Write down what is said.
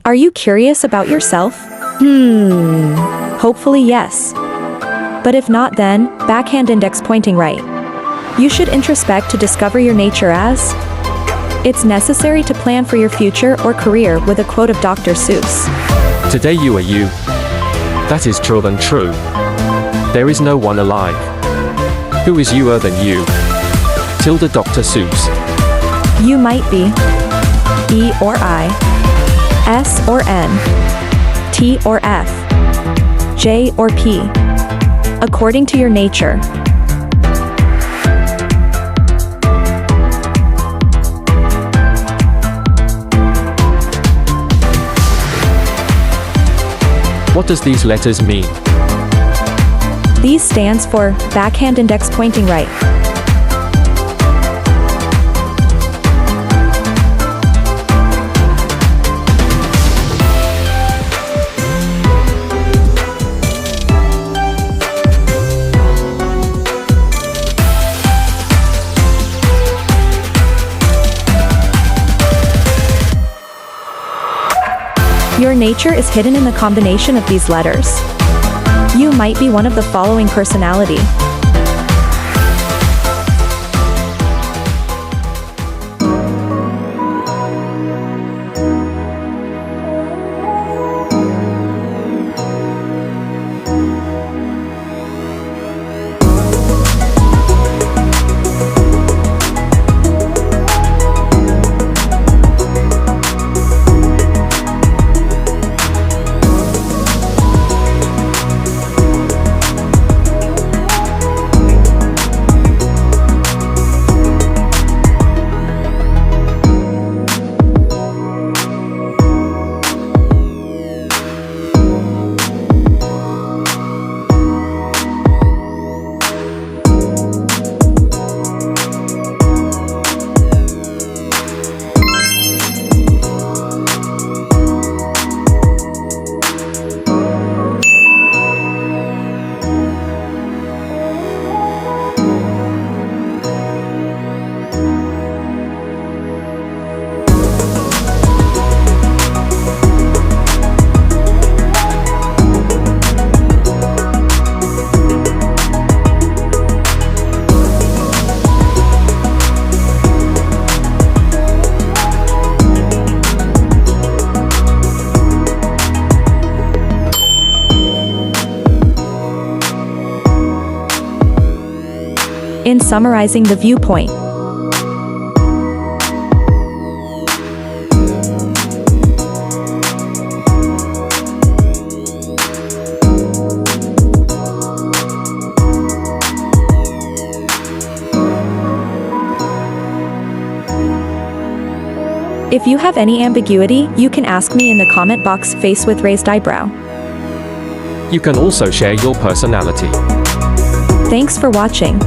Are you curious about yourself? Hopefully yes. But if not, then backhand index pointing right. You should introspect to discover your nature as. It's necessary to plan for your future or career with a quote of Dr. Seuss. Today you are you. That is true and true. There is no one alive who is youer than you. Tilda Dr. Seuss. You might be E or I, S or N, T or F, J or P, according to your nature. What does these letters mean? These stands for backhand index pointing right. Your nature is hidden in the combination of these letters. You might be one of the following personality. In summarizing the viewpoint. If you have any ambiguity, you can ask me in the comment box, face with raised eyebrow. You can also share your personality. Thanks for watching.